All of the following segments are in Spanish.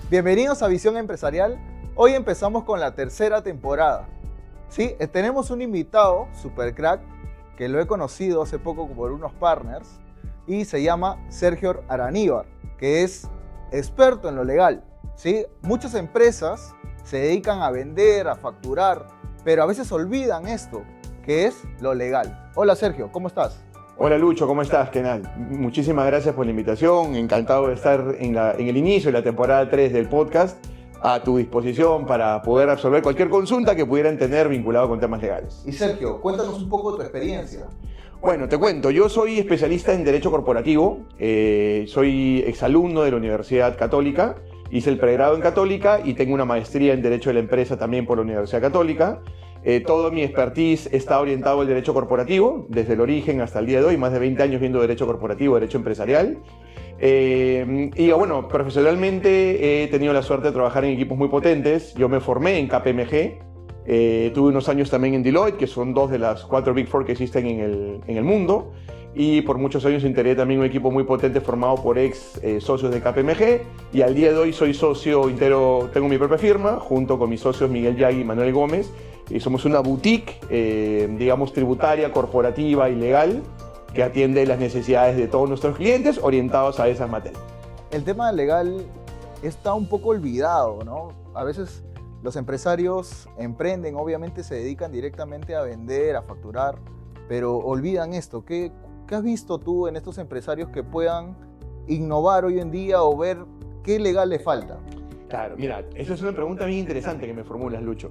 Bienvenidos a Visión Empresarial. Hoy empezamos con la tercera temporada. Sí, tenemos un invitado, super crack, que lo he conocido hace poco por unos partners y se llama Sergio Araníbar, que es experto en lo legal. ¿Sí? Muchas empresas se dedican a vender, a facturar, pero a veces olvidan esto, que es lo legal. Hola Sergio, ¿cómo estás? Hola Lucho, ¿cómo estás? Kenal? Muchísimas gracias por la invitación, encantado de estar en el inicio de la temporada 3 del podcast, a tu disposición para poder resolver cualquier consulta que pudieran tener vinculado con temas legales. Y Sergio, cuéntanos un poco de tu experiencia. Bueno, te cuento, yo soy especialista en Derecho Corporativo, soy exalumno de la Universidad Católica, hice el pregrado en Católica y tengo una maestría en Derecho de la Empresa también por la Universidad Católica. Todo mi expertise está orientado al derecho corporativo, desde el origen hasta el día de hoy, más de 20 años viendo derecho corporativo, derecho empresarial. Y bueno, profesionalmente he tenido la suerte de trabajar en equipos muy potentes. Yo me formé en KPMG, tuve unos años también en Deloitte, que son dos de las 4 Big Four que existen en el mundo. Y por muchos años integré también un equipo muy potente formado por ex socios de KPMG. Y al día de hoy soy socio entero, tengo mi propia firma, junto con mis socios Miguel Yagui y Manuel Gómez. Y somos una boutique, digamos, tributaria, corporativa y legal, que atiende las necesidades de todos nuestros clientes orientados a esas materias. El tema legal está un poco olvidado, ¿no? A veces los empresarios emprenden, obviamente se dedican directamente a vender, a facturar, pero olvidan esto. ¿Qué has visto tú en estos empresarios que puedan innovar hoy en día o ver qué legal le falta? Claro, mira, esa es una pregunta bien interesante que me formulas, Lucho.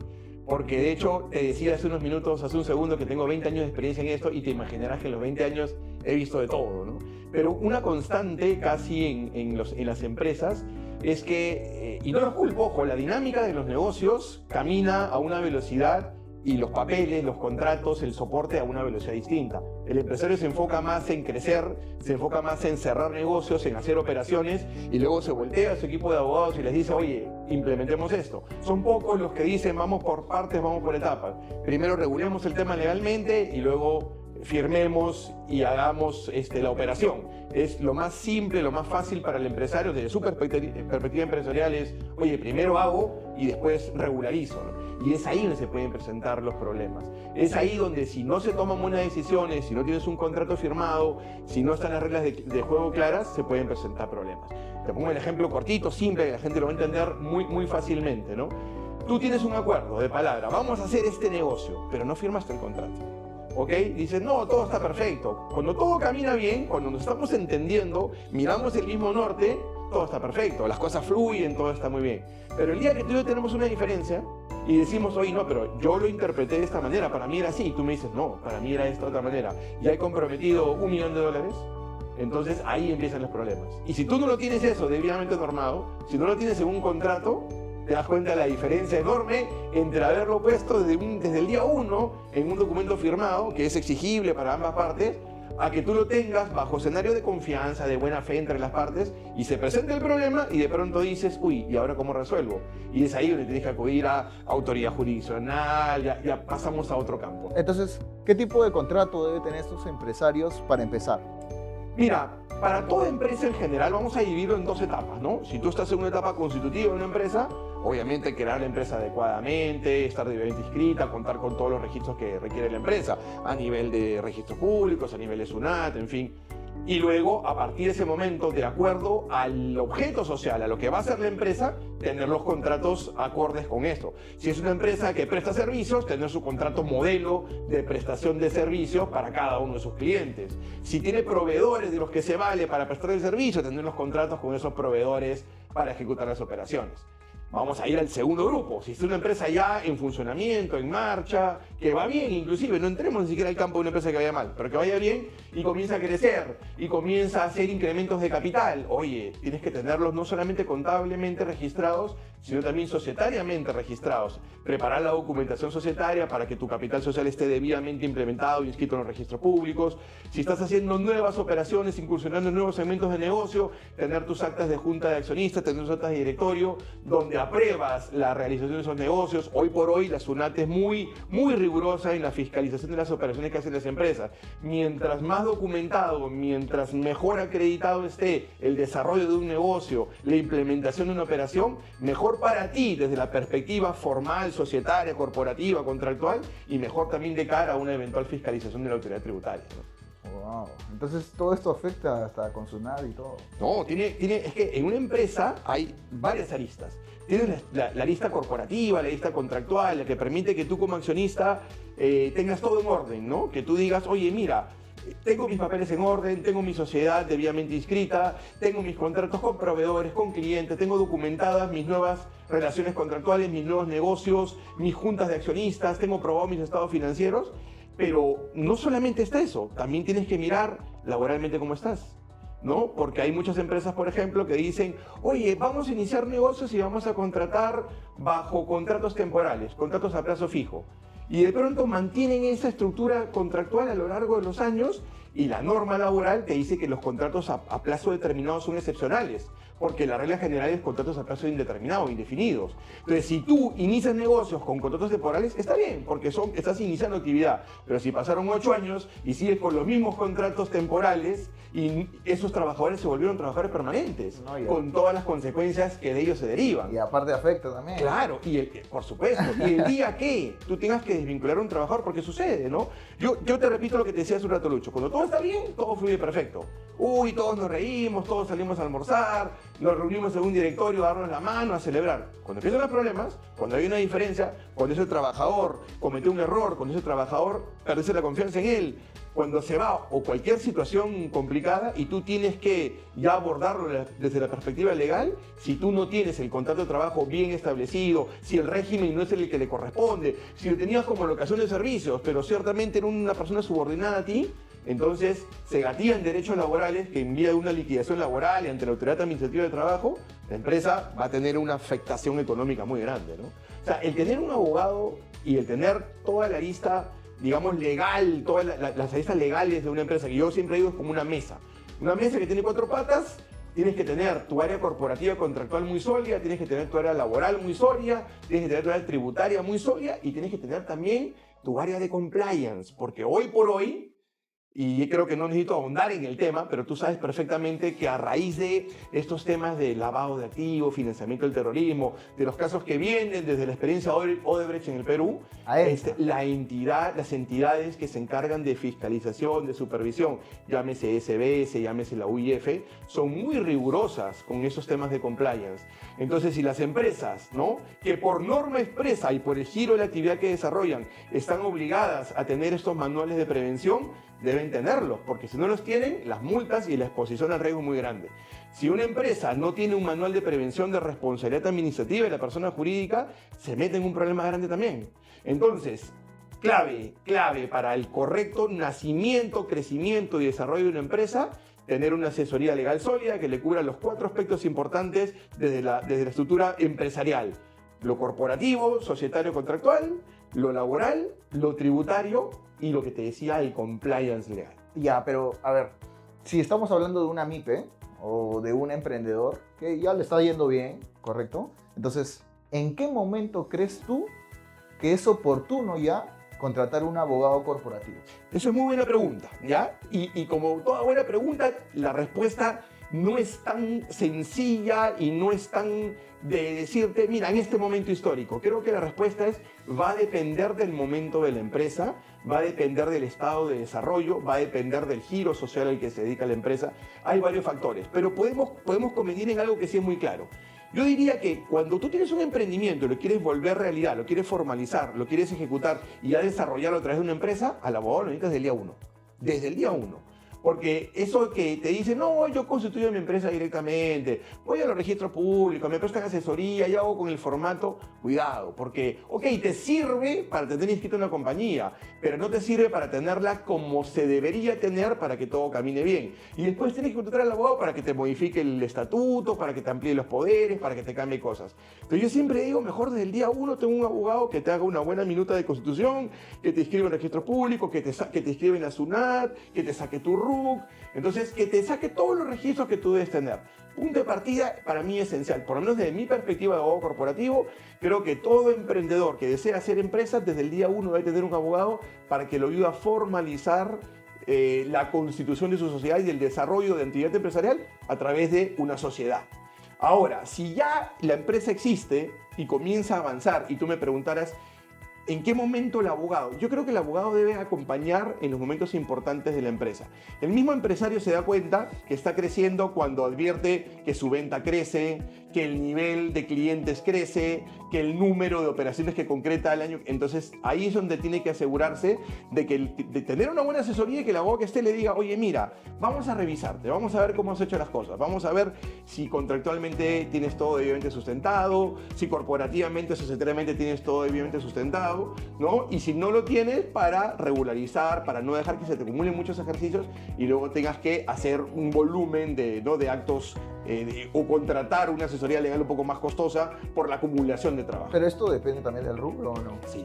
Porque de hecho te decía hace unos minutos, hace un segundo, que tengo 20 años de experiencia en esto y te imaginarás que en los 20 años he visto de todo, ¿no? Pero una constante casi en las empresas es que, y no los culpo, ojo, la dinámica de los negocios camina a una velocidad y los papeles, los contratos, el soporte a una velocidad distinta. El empresario se enfoca más en crecer, se enfoca más en cerrar negocios, en hacer operaciones y luego se voltea a su equipo de abogados y les dice, oye, implementemos esto. Son pocos los que dicen, vamos por partes, vamos por etapas. Primero regulemos el tema legalmente y luego firmemos y hagamos la operación. Es lo más simple, lo más fácil para el empresario desde su perspectiva empresarial es, oye, primero hago y después regularizo, ¿no? Y es ahí donde se pueden presentar los problemas. Es ahí donde si no se toman buenas decisiones, si no tienes un contrato firmado, si no están las reglas de juego claras, se pueden presentar problemas. Te pongo el ejemplo cortito, simple, que la gente lo va a entender muy fácilmente, ¿no? Tú tienes un acuerdo de palabra, vamos a hacer este negocio, pero no firmaste el contrato. ¿Ok? Dices, no, todo está perfecto. Cuando todo camina bien, cuando nos estamos entendiendo, miramos el mismo norte, todo está perfecto, las cosas fluyen, todo está muy bien. Pero el día que tú y yo tenemos una diferencia y decimos, oye, no, pero yo lo interpreté de esta manera, para mí era así, y tú me dices, no, para mí era de esta otra manera, y he comprometido $1 millón, entonces ahí empiezan los problemas. Y si tú no lo tienes eso debidamente normado, si no lo tienes en un contrato, te das cuenta de la diferencia enorme entre haberlo puesto desde el día 1 en un documento firmado, que es exigible para ambas partes, a que tú lo tengas bajo escenario de confianza, de buena fe entre las partes, y se presenta el problema y de pronto dices, uy, ¿y ahora cómo resuelvo? Y es ahí donde tienes que acudir a autoridad jurisdiccional, ya pasamos a otro campo. Entonces, ¿qué tipo de contrato deben tener estos empresarios para empezar? Mira, para toda empresa en general vamos a dividirlo en 2 etapas, ¿no? Si tú estás en una etapa constitutiva de una empresa, obviamente crear la empresa adecuadamente, estar debidamente inscrita, contar con todos los registros que requiere la empresa, a nivel de registros públicos, a nivel de SUNAT, en fin. Y luego, a partir de ese momento, de acuerdo al objeto social, a lo que va a hacer la empresa, tener los contratos acordes con esto. Si es una empresa que presta servicios, tener su contrato modelo de prestación de servicios para cada uno de sus clientes. Si tiene proveedores de los que se vale para prestar el servicio, tener los contratos con esos proveedores para ejecutar las operaciones. Vamos a ir al segundo grupo. Si es una empresa ya en funcionamiento, en marcha, que va bien, inclusive no entremos ni siquiera al campo de una empresa que vaya mal, pero que vaya bien y comienza a crecer y comienza a hacer incrementos de capital. Oye, tienes que tenerlos no solamente contablemente registrados, sino también societariamente registrados. Preparar la documentación societaria para que tu capital social esté debidamente implementado y inscrito en los registros públicos. Si estás haciendo nuevas operaciones, incursionando en nuevos segmentos de negocio, tener tus actas de junta de accionistas, tener tus actas de directorio, donde te apruebas la realización de esos negocios. Hoy por hoy la SUNAT es muy rigurosa en la fiscalización de las operaciones que hacen las empresas. Mientras más documentado, mientras mejor acreditado esté el desarrollo de un negocio, la implementación de una operación, mejor para ti desde la perspectiva formal, societaria, corporativa, contractual, y mejor también de cara a una eventual fiscalización de la autoridad tributaria, ¿no? Wow. Entonces todo esto afecta hasta con SUNAT y todo. No, es que en una empresa hay varias aristas. Tienes la lista corporativa, la lista contractual, la que permite que tú como accionista tengas todo en orden, ¿no? Que tú digas, oye, mira, tengo mis papeles en orden, tengo mi sociedad debidamente inscrita, tengo mis contratos con proveedores, con clientes, tengo documentadas mis nuevas relaciones contractuales, mis nuevos negocios, mis juntas de accionistas, tengo probado mis estados financieros. Pero no solamente está eso, también tienes que mirar laboralmente cómo estás, ¿no? Porque hay muchas empresas, por ejemplo, que dicen, oye, vamos a iniciar negocios y vamos a contratar bajo contratos temporales, contratos a plazo fijo. Y de pronto mantienen esa estructura contractual a lo largo de los años y la norma laboral te dice que los contratos a plazo determinado son excepcionales, porque la regla general es contratos a plazo indeterminado, indefinidos. Entonces, si tú inicias negocios con contratos temporales, está bien, porque estás iniciando actividad. Pero si pasaron 8 años y sigues con los mismos contratos temporales y esos trabajadores se volvieron trabajadores permanentes, No, con todas las consecuencias que de ellos se derivan. Y aparte afecta también. Claro, por supuesto. Y el día que tú tengas que desvincular a un trabajador, porque sucede, ¿no? Yo te repito lo que te decía hace un rato, Lucho. Cuando todo está bien, todo fluye perfecto. Uy, todos nos reímos, todos salimos a almorzar, nos reunimos en un directorio a darnos la mano, a celebrar. Cuando empiezan los problemas, cuando hay una diferencia, cuando ese trabajador cometió un error, cuando ese trabajador pierde la confianza en él, cuando se va o cualquier situación complicada y tú tienes que ya abordarlo desde la perspectiva legal, si tú no tienes el contrato de trabajo bien establecido, si el régimen no es el que le corresponde, si lo tenías como locación de servicios, pero ciertamente era una persona subordinada a ti, entonces se gatillan derechos laborales que en vía de una liquidación laboral y ante la autoridad administrativa de trabajo, la empresa va a tener una afectación económica muy grande, ¿no? O sea, el tener un abogado y el tener toda la lista, digamos, legal, todas las aristas legales de una empresa, que yo siempre digo es como una mesa. Una mesa que tiene 4 patas, tienes que tener tu área corporativa contractual muy sólida, tienes que tener tu área laboral muy sólida, tienes que tener tu área tributaria muy sólida y tienes que tener también tu área de compliance, porque hoy por hoy, y creo que no necesito ahondar en el tema, pero tú sabes perfectamente que a raíz de estos temas de lavado de activos, financiamiento del terrorismo, de los casos que vienen desde la experiencia Odebrecht en el Perú, las entidades que se encargan de fiscalización, de supervisión, llámese SBS, llámese la UIF, son muy rigurosas con esos temas de compliance. Entonces, si las empresas, ¿no?, que por norma expresa y por el giro de la actividad que desarrollan, están obligadas a tener estos manuales de prevención, deben tenerlos, porque si no los tienen, las multas y la exposición al riesgo es muy grande. Si una empresa no tiene un manual de prevención de responsabilidad administrativa de la persona jurídica, se mete en un problema grande también. Entonces, clave para el correcto nacimiento, crecimiento y desarrollo de una empresa, tener una asesoría legal sólida que le cubra los 4 aspectos importantes desde la estructura empresarial: lo corporativo, societario, contractual, lo laboral, lo tributario y lo que te decía, el compliance legal. Ya, pero a ver, si estamos hablando de una MIPE o de un emprendedor que ya le está yendo bien, ¿correcto? Entonces, ¿en qué momento crees tú que es oportuno ya contratar un abogado corporativo? Eso es muy buena pregunta, ¿ya? Y como toda buena pregunta, la respuesta no es tan sencilla y no es tan de decirte, mira, en este momento histórico. Creo que la respuesta va a depender del momento de la empresa, va a depender del estado de desarrollo, va a depender del giro social al que se dedica la empresa. Hay varios factores, pero podemos convenir en algo que sí es muy claro. Yo diría que cuando tú tienes un emprendimiento y lo quieres volver realidad, lo quieres formalizar, lo quieres ejecutar y ya desarrollarlo a través de una empresa, al abogado lo necesitas desde el día 1. Desde el día 1. Porque eso que te dicen, no, yo constituyo mi empresa directamente, voy a los registros públicos, me prestan asesoría, yo hago con el formato, cuidado, porque, ok, te sirve para tener inscrito una compañía, pero no te sirve para tenerla como se debería tener para que todo camine bien. Y después tienes que contratar al abogado para que te modifique el estatuto, para que te amplíe los poderes, para que te cambie cosas. Pero yo siempre digo, mejor desde el día 1 tengo un abogado que te haga una buena minuta de constitución, que te inscriba en registros públicos, que te inscriba en la SUNAT, que te saque tu RUC. Entonces, que te saque todos los registros que tú debes tener. punto de partida para mí esencial. Por lo menos desde mi perspectiva de abogado corporativo, creo que todo emprendedor que desea hacer empresa, desde el día uno debe tener un abogado para que lo ayude a formalizar la constitución de su sociedad y el desarrollo de entidad empresarial a través de una sociedad. Ahora, si ya la empresa existe y comienza a avanzar y tú me preguntaras, ¿en qué momento el abogado? Yo creo que el abogado debe acompañar en los momentos importantes de la empresa. El mismo empresario se da cuenta que está creciendo cuando advierte que su venta crece, que el nivel de clientes crece, que el número de operaciones que concreta al año. Entonces ahí es donde tiene que asegurarse de tener una buena asesoría y que el abogado que esté le diga, oye, mira, vamos a revisarte, vamos a ver cómo has hecho las cosas, vamos a ver si contractualmente tienes todo debidamente sustentado, si corporativamente, societariamente tienes todo debidamente sustentado, ¿no? Y si no lo tienes, para regularizar, para no dejar que se te acumulen muchos ejercicios y luego tengas que hacer un volumen de actos o contratar una asesoría legal un poco más costosa por la acumulación de trabajo. Pero esto depende también del rubro, ¿o no? Sí.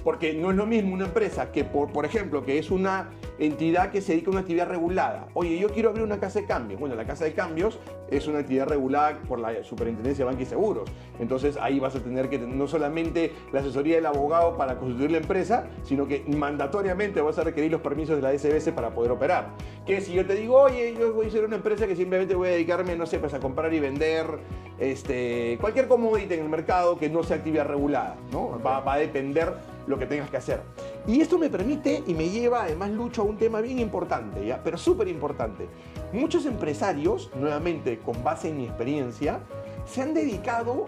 Porque no es lo mismo una empresa que, por ejemplo, que es una entidad que se dedica a una actividad regulada. Oye, yo quiero abrir una casa de cambios. Bueno, la casa de cambios es una actividad regulada por la Superintendencia de Banca y Seguros. Entonces ahí vas a tener que tener no solamente la asesoría del abogado para constituir la empresa, sino que mandatoriamente vas a requerir los permisos de la SBS para poder operar. Que si yo te digo, oye, yo voy a ser una empresa que simplemente voy a dedicarme, no sé, pues a comprar y vender cualquier commodity en el mercado que no sea actividad regulada, ¿no? Okay. Va a depender lo que tengas que hacer. Y esto me permite y me lleva además, Lucho, a un tema bien importante, ¿ya? Pero súper importante. Muchos empresarios, nuevamente con base en mi experiencia, se han dedicado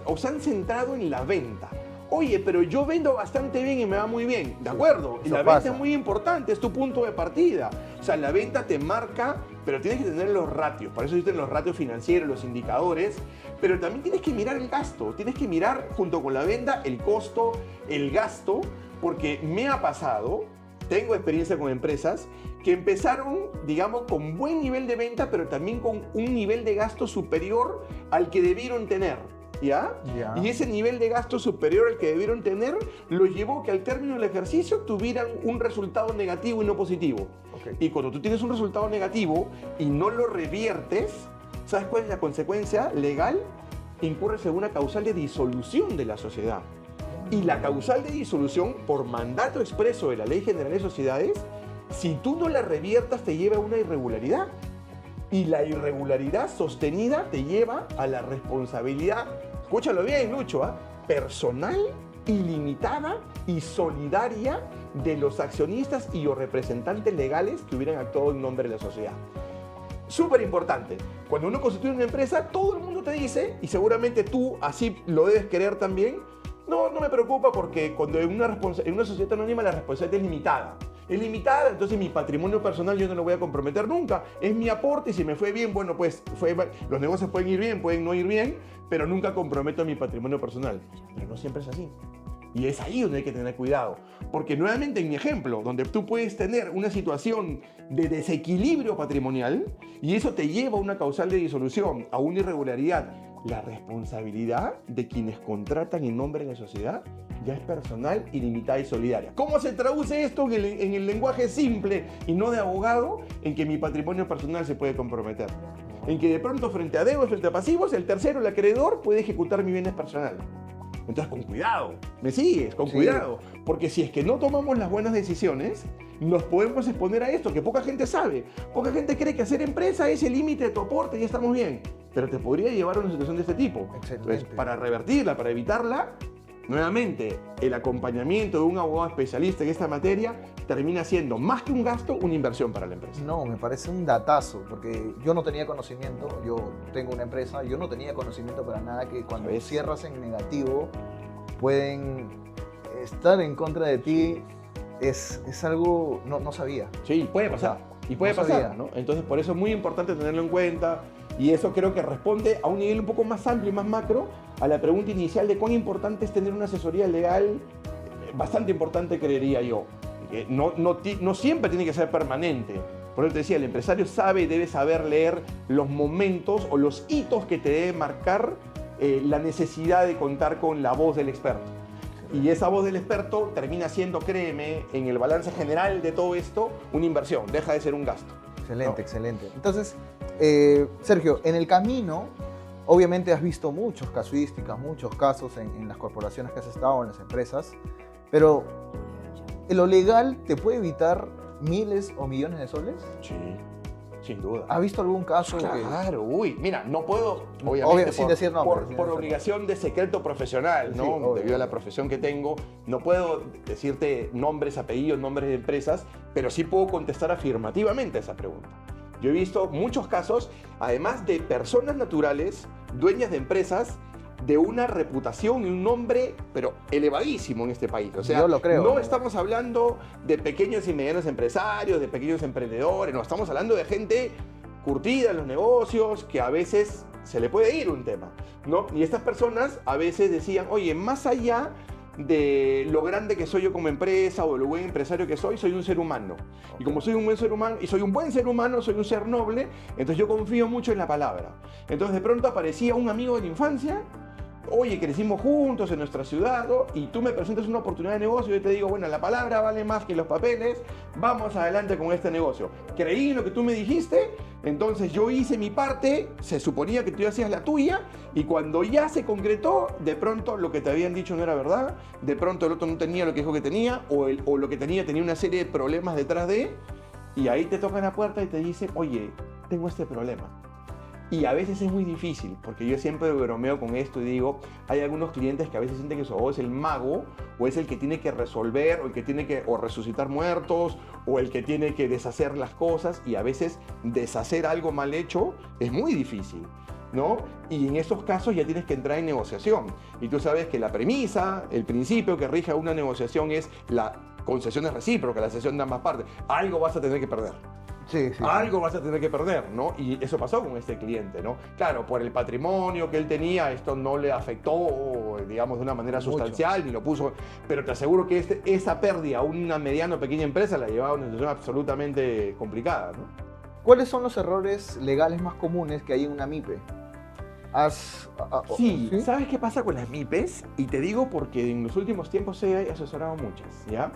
o se han centrado en la venta. Oye, pero yo vendo bastante bien y me va muy bien. De acuerdo, y la venta es muy importante, es tu punto de partida. O sea, la venta te marca, pero tienes que tener los ratios. Para eso existen los ratios financieros, los indicadores. Pero también tienes que mirar el gasto. Tienes que mirar, junto con la venta, el costo, el gasto. Porque me ha pasado, tengo experiencia con empresas que empezaron, digamos, con buen nivel de venta, pero también con un nivel de gasto superior al que debieron tener. ¿Ya? Y ese nivel de gasto superior al que debieron tener lo llevó que al término del ejercicio tuvieran un resultado negativo y no positivo. Okay. Y cuando tú tienes un resultado negativo y no lo reviertes, ¿sabes cuál es la consecuencia legal? Incurres en una causal de disolución de la sociedad. Y la causal de disolución, por mandato expreso de la Ley General de Sociedades, si tú no la reviertas te lleva a una irregularidad. Y la irregularidad sostenida te lleva a la responsabilidad, escúchalo bien, Lucho, personal, ilimitada y solidaria de los accionistas y o representantes legales que hubieran actuado en nombre de la sociedad. Súper importante. Cuando uno constituye una empresa, todo el mundo te dice, y seguramente tú así lo debes querer también, no me preocupa porque cuando en una sociedad anónima la responsabilidad es limitada. Es limitada, entonces mi patrimonio personal yo no lo voy a comprometer nunca. Es mi aporte y si me fue bien, bueno, pues los negocios pueden ir bien, pueden no ir bien, pero nunca comprometo mi patrimonio personal. Pero no siempre es así. Y es ahí donde hay que tener cuidado. Porque nuevamente en mi ejemplo, donde tú puedes tener una situación de desequilibrio patrimonial y eso te lleva a una causal de disolución, a una irregularidad, la responsabilidad de quienes contratan en nombre de la sociedad ya es personal, ilimitada y solidaria. ¿Cómo se traduce esto en el lenguaje simple y no de abogado? En que mi patrimonio personal se puede comprometer. En que de pronto frente a deudas, frente a pasivos, el tercero, el acreedor, puede ejecutar mi bienes personal. Entonces, con cuidado, ¿me sigues? Con cuidado. Porque si es que no tomamos las buenas decisiones, nos podemos exponer a esto, que poca gente sabe. Poca gente cree que hacer empresa es el límite de tu aporte y ya estamos bien. Pero te podría llevar a una situación de este tipo. Entonces, para revertirla, para evitarla, nuevamente, el acompañamiento de un abogado especialista en esta materia termina siendo, más que un gasto, una inversión para la empresa. No, me parece un datazo, porque yo no tenía conocimiento, yo tengo una empresa, yo no tenía conocimiento para nada que cuando cierras en negativo pueden estar en contra de ti. Es algo, no sabía. Sí, puede pasar. Y puede pasar, ¿no? Entonces, por eso es muy importante tenerlo en cuenta. Y eso creo que responde a un nivel un poco más amplio y más macro a la pregunta inicial de cuán importante es tener una asesoría legal, bastante importante creería yo. No siempre tiene que ser permanente. Por eso te decía, el empresario sabe y debe saber leer los momentos o los hitos que te debe marcar la necesidad de contar con la voz del experto. Y esa voz del experto termina siendo, créeme, en el balance general de todo esto, una inversión, deja de ser un gasto. Excelente, ¿no? Excelente. Entonces, Sergio, en el camino, obviamente has visto muchas casuísticas, muchos casos en las corporaciones que has estado, en las empresas, pero ¿lo legal te puede evitar miles o millones de soles? Sí, sin duda. ¿Has visto algún caso Claro, uy, mira, no puedo, obviamente, sin decir nombres, sin por decir obligación de secreto profesional, Sí, ¿no? obvio. Debido a la profesión que tengo, no puedo decirte nombres, apellidos, nombres de empresas, pero sí puedo contestar afirmativamente a esa pregunta. Yo he visto muchos casos, además de personas naturales, dueñas de empresas, de una reputación y un nombre, pero elevadísimo en este país. O sea, Yo lo creo. no estamos hablando de pequeños y medianos empresarios, de pequeños emprendedores, no, estamos hablando de gente curtida en los negocios, que a veces se le puede ir un tema, ¿no? Y estas personas a veces decían, oye, más allá de lo grande que soy yo como empresa o de lo buen empresario que soy un ser humano. Y como soy un buen ser humano, y soy un buen ser humano, soy un ser noble, entonces yo confío mucho en la palabra. Entonces de pronto aparecía un amigo de la infancia, oye, crecimos juntos en nuestra ciudad, ¿no? Y tú me presentas una oportunidad de negocio y yo te digo, bueno, la palabra vale más que los papeles, vamos adelante con este negocio. Creí en lo que tú me dijiste, entonces yo hice mi parte, se suponía que tú hacías la tuya, y cuando ya se concretó, de pronto lo que te habían dicho no era verdad, de pronto el otro no tenía lo que dijo que tenía, o lo que tenía una serie de problemas detrás de, y ahí te tocan la puerta y te dicen, oye, tengo este problema. Y a veces es muy difícil, porque yo siempre bromeo con esto y digo, hay algunos clientes que a veces sienten que su abogado es el mago, o es el que tiene que resolver, o el que tiene que o resucitar muertos, o el que tiene que deshacer las cosas, y a veces deshacer algo mal hecho es muy difícil, ¿no? Y en esos casos ya tienes que entrar en negociación. Y tú sabes que la premisa, el principio que rige una negociación es la concesión es recíproca, la cesión de ambas partes. Algo vas a tener que perder. Sí, sí. Algo vas a tener que perder, ¿no? Y eso pasó con este cliente, ¿no? Claro, por el patrimonio que él tenía, esto no le afectó, digamos, de una manera sustancial, ni lo puso, pero te aseguro que esa pérdida a una mediana o pequeña empresa la llevaba a una situación absolutamente complicada, ¿no? ¿Cuáles son los errores legales más comunes que hay en una MIPE? Sí, ¿sabes qué pasa con las MIPES? Y te digo porque en los últimos tiempos he asesorado muchas, ¿ya?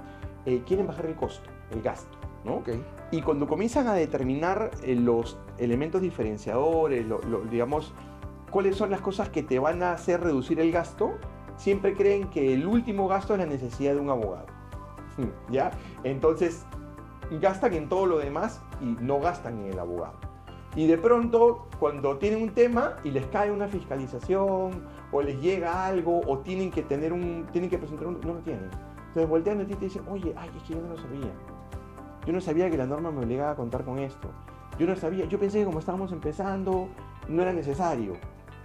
Quieren bajar el costo, el gasto, ¿no? Okay. Y cuando comienzan a determinar los elementos diferenciadores, digamos, cuáles son las cosas que te van a hacer reducir el gasto, siempre creen que el último gasto es la necesidad de un abogado, ¿ya? Entonces, gastan en todo lo demás y no gastan en el abogado. Y de pronto, cuando tienen un tema y les cae una fiscalización, o les llega algo, o tienen que presentar no lo tienen. Entonces voltean a ti y te dicen, oye, ay, es que yo no lo sabía. Yo no sabía que la norma me obligaba a contar con esto. Yo no sabía, yo pensé que como estábamos empezando, no era necesario.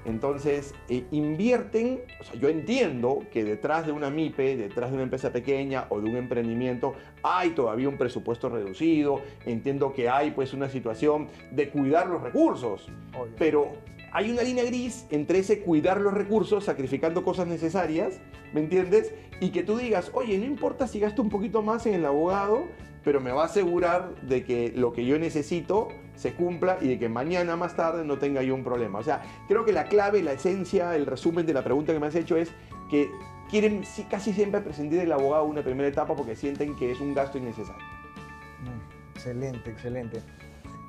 Entonces, invierten, o sea, yo entiendo que detrás de una MIPE, detrás de una empresa pequeña o de un emprendimiento, hay todavía un presupuesto reducido, entiendo que hay pues una situación de cuidar los recursos, Obvio. pero hay una línea gris entre ese cuidar los recursos, sacrificando cosas necesarias, ¿me entiendes? Y que tú digas, oye, no importa si gasto un poquito más en el abogado, pero me va a asegurar de que lo que yo necesito se cumpla y de que mañana más tarde no tenga yo un problema. O sea, creo que la clave, la esencia, el resumen de la pregunta que me has hecho es que quieren casi siempre prescindir del abogado en una primera etapa porque sienten que es un gasto innecesario. Excelente, excelente.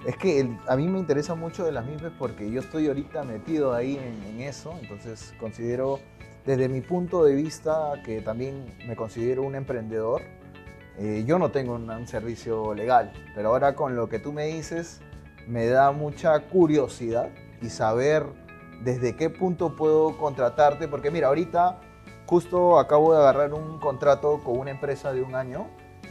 Es que a mí me interesa mucho de las MIPES porque yo estoy ahorita metido ahí en eso, entonces considero, desde mi punto de vista, que también me considero un emprendedor. Yo no tengo un servicio legal, pero ahora con lo que tú me dices me da mucha curiosidad y saber desde qué punto puedo contratarte, porque mira, ahorita justo acabo de agarrar un contrato con una empresa de 1 año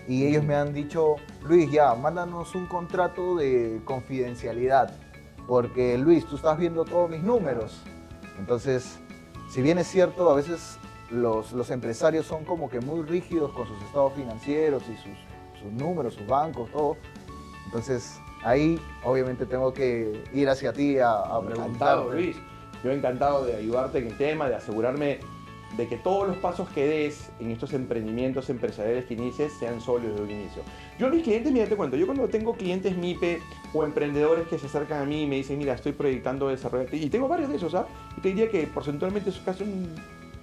y ellos me han dicho, Luis, ya, mándanos un contrato de confidencialidad, porque Luis, tú estás viendo todos mis números. Entonces, si bien es cierto, a veces los empresarios son como que muy rígidos con sus estados financieros y sus números, sus bancos, todo. Entonces, ahí obviamente tengo que ir hacia ti a Encantado, preguntarte. Luis. Yo encantado de ayudarte en el tema, de asegurarme de que todos los pasos que des en estos emprendimientos empresariales que inicies sean sólidos desde un inicio. Yo a mis clientes, mira, te cuento, yo cuando tengo clientes MIPE o emprendedores que se acercan a mí y me dicen, mira, estoy proyectando desarrollo, y tengo varios de esos, ¿sabes? Yo te diría que porcentualmente es casi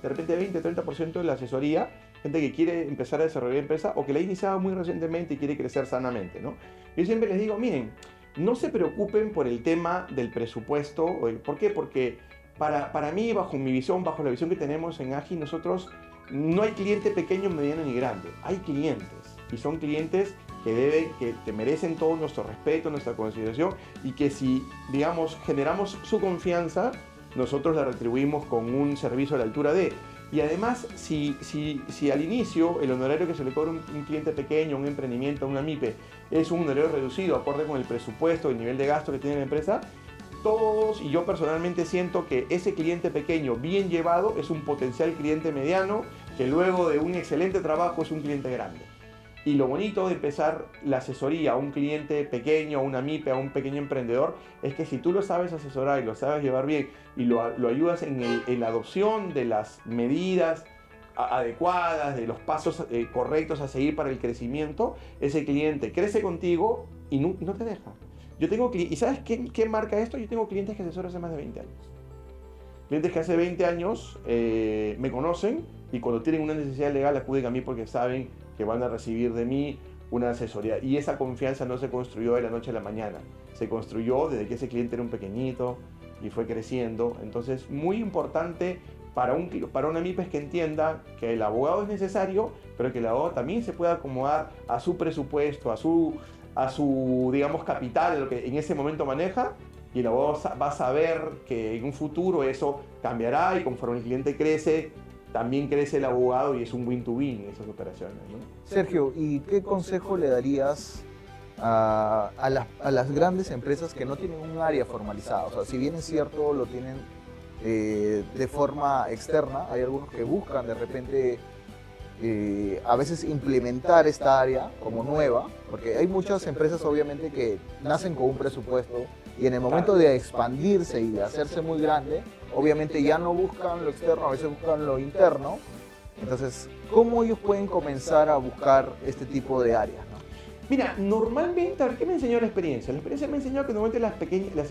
de repente 20-30% de la asesoría, gente que quiere empezar a desarrollar empresa o que la ha iniciado muy recientemente y quiere crecer sanamente, ¿no? Yo siempre les digo, miren, no se preocupen por el tema del presupuesto. ¿Por qué? Porque para mí, bajo mi visión, bajo la visión que tenemos en AGI, nosotros no hay cliente pequeño, mediano ni grande. Hay clientes y son clientes que merecen todo nuestro respeto, nuestra consideración y que si, digamos, generamos su confianza, nosotros la retribuimos con un servicio a la altura de. Y además, si al inicio el honorario que se le cobra a un cliente pequeño, un emprendimiento, una MIPE, es un honorario reducido, acorde con el presupuesto, el nivel de gasto que tiene la empresa, todos, y yo personalmente siento que ese cliente pequeño bien llevado es un potencial cliente mediano, que luego de un excelente trabajo es un cliente grande. Y lo bonito de empezar la asesoría a un cliente pequeño, a una MIPE, a un pequeño emprendedor, es que si tú lo sabes asesorar y lo sabes llevar bien y lo ayudas en la adopción de las medidas adecuadas, de los pasos correctos a seguir para el crecimiento, ese cliente crece contigo y no te deja. ¿Y sabes qué marca esto? Yo tengo clientes que asesoro hace más de 20 años. Clientes que hace 20 años me conocen y cuando tienen una necesidad legal acuden a mí porque saben que van a recibir de mí una asesoría. Y esa confianza no se construyó de la noche a la mañana. Se construyó desde que ese cliente era un pequeñito y fue creciendo. Entonces, muy importante para una MIPE es que entienda que el abogado es necesario, pero que el abogado también se pueda acomodar a su presupuesto, a su digamos, capital, lo que en ese momento maneja, y el abogado va a saber que en un futuro eso cambiará y conforme el cliente crece, también crece el abogado y es un win-to-win en esas operaciones, ¿no? Sergio, ¿y qué consejo le darías a las grandes empresas que no tienen un área formalizada? O sea, si bien es cierto, lo tienen de forma externa, hay algunos que buscan de repente a veces implementar esta área como nueva, porque hay muchas empresas obviamente que nacen con un presupuesto y en el momento de expandirse y de hacerse muy grande, obviamente ya no buscan lo externo, a veces buscan lo interno. Entonces, ¿cómo ellos pueden comenzar a buscar este tipo de áreas, ¿no? Mira, normalmente, ¿qué me enseñó la experiencia? La experiencia me enseñó que normalmente las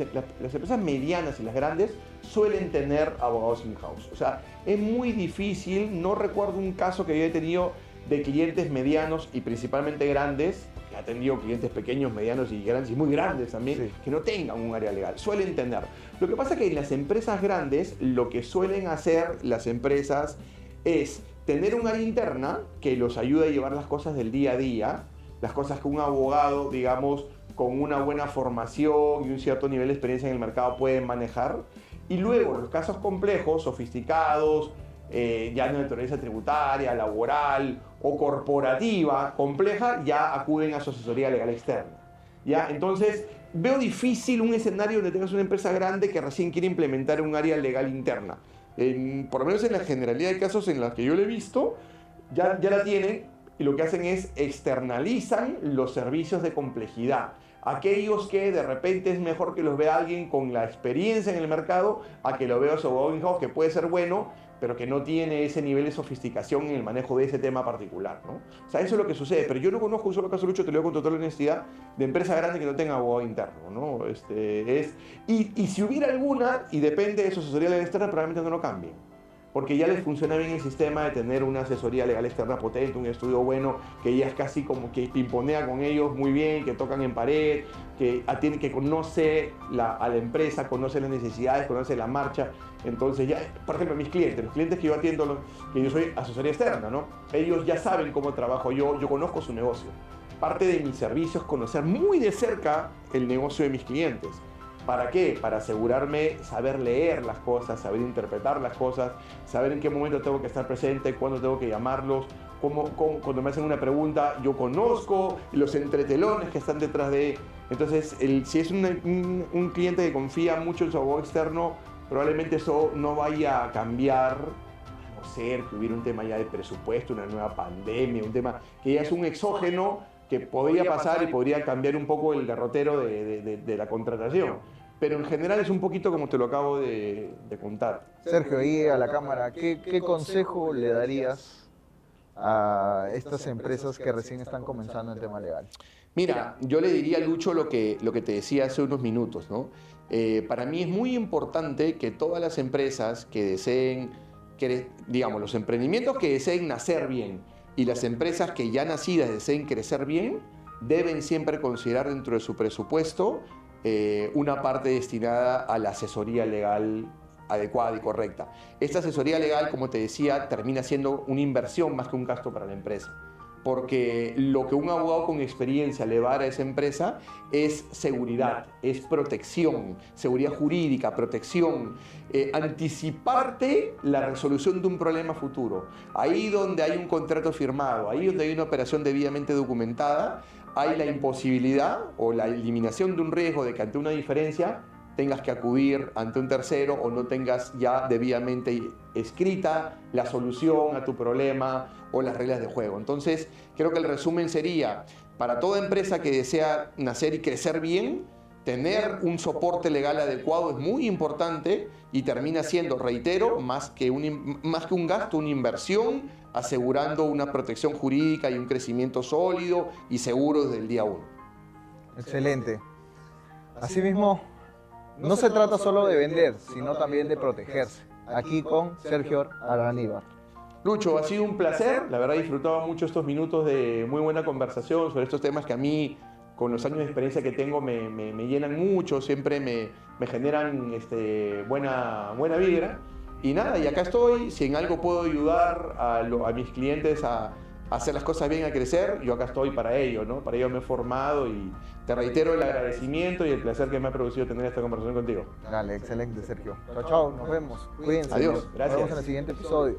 empresas medianas y las grandes suelen tener abogados in-house. O sea, es muy difícil, no recuerdo un caso que yo he tenido de clientes medianos y principalmente grandes, que ha tenido clientes pequeños, medianos y grandes y muy grandes también, sí, que no tengan un área legal. Suelen tener. Lo que pasa es que en las empresas grandes, lo que suelen hacer las empresas es tener un área interna que los ayuda a llevar las cosas del día a día, las cosas que un abogado, digamos, con una buena formación y un cierto nivel de experiencia en el mercado pueden manejar. Y luego los casos complejos, sofisticados, ya de naturaleza tributaria, laboral o corporativa, compleja, ya acuden a su asesoría legal externa. ¿Ya? Entonces, veo difícil un escenario donde tengas una empresa grande que recién quiere implementar un área legal interna. Por lo menos en la generalidad de casos en los que yo lo he visto, ya la tienen. Y lo que hacen es externalizan los servicios de complejidad. Aquellos que de repente es mejor que los vea alguien con la experiencia en el mercado a que lo vea su abogado in-house, que puede ser bueno, pero que no tiene ese nivel de sofisticación en el manejo de ese tema particular, ¿no? O sea, eso es lo que sucede. Pero yo no conozco un solo caso, Lucho, te lo digo con total honestidad, de empresa grande que no tenga abogado interno, ¿no? Y si hubiera alguna, y depende de su asesoría legal externa, probablemente no lo cambien. Porque ya les funciona bien el sistema de tener una asesoría legal externa potente, un estudio bueno, que ya es casi como que pimponea con ellos muy bien, que tocan en pared, que conoce a la empresa, conoce las necesidades, conoce la marcha. Entonces ya, por ejemplo, los clientes que yo atiendo, que yo soy asesoría externa, ¿no? Ellos ya saben cómo trabajo yo conozco su negocio. Parte de mi servicio es conocer muy de cerca el negocio de mis clientes. ¿Para qué? Para asegurarme, saber leer las cosas, saber interpretar las cosas, saber en qué momento tengo que estar presente, cuándo tengo que llamarlos, cuando me hacen una pregunta, yo conozco los entretelones que están detrás de. Entonces, si es un cliente que confía mucho en su abogado externo, probablemente eso no vaya a cambiar, a no ser que hubiera un tema ya de presupuesto, una nueva pandemia, un tema que ya es un exógeno que podría pasar y podría cambiar un poco el derrotero de la contratación. Pero en general es un poquito como te lo acabo de contar. Sergio, ahí a la cámara, ¿qué consejo le darías a estas empresas que recién están comenzando el tema legal? Mira, yo le diría a Lucho lo que te decía hace unos minutos, ¿no? Para mí es muy importante que todas las empresas que deseen, digamos, los emprendimientos que deseen nacer bien y las empresas que ya nacidas deseen crecer bien, deben siempre considerar dentro de su presupuesto una parte destinada a la asesoría legal adecuada y correcta. Esta asesoría legal, como te decía, termina siendo una inversión más que un gasto para la empresa. Porque lo que un abogado con experiencia le va a dar a esa empresa es seguridad, es protección, seguridad jurídica, protección, anticiparte la resolución de un problema futuro. Ahí donde hay un contrato firmado, ahí donde hay una operación debidamente documentada, hay la imposibilidad o la eliminación de un riesgo de que ante una diferencia tengas que acudir ante un tercero o no tengas ya debidamente escrita la solución a tu problema o las reglas de juego. Entonces, creo que el resumen sería, para toda empresa que desea nacer y crecer bien, tener un soporte legal adecuado es muy importante y termina siendo, reitero, más que un gasto, una inversión, asegurando una protección jurídica y un crecimiento sólido y seguro desde el día 1. Excelente. Asimismo, no se trata solo de vender, sino también de protegerse. Aquí con Sergio Araníbar. Lucho, ha sido un placer. La verdad, disfrutaba mucho estos minutos de muy buena conversación sobre estos temas que a mí, con los años de experiencia que tengo, me llenan mucho, siempre me generan buena vibra. Y nada, y acá estoy. Si en algo puedo ayudar a mis clientes a hacer las cosas bien, a crecer, yo acá estoy para ello, ¿no? Para ello me he formado y te reitero el agradecimiento y el placer que me ha producido tener esta conversación contigo. Dale, excelente, Sergio. Chao, chao, nos vemos. Cuídense. Adiós, Nos gracias. vemos en el siguiente episodio.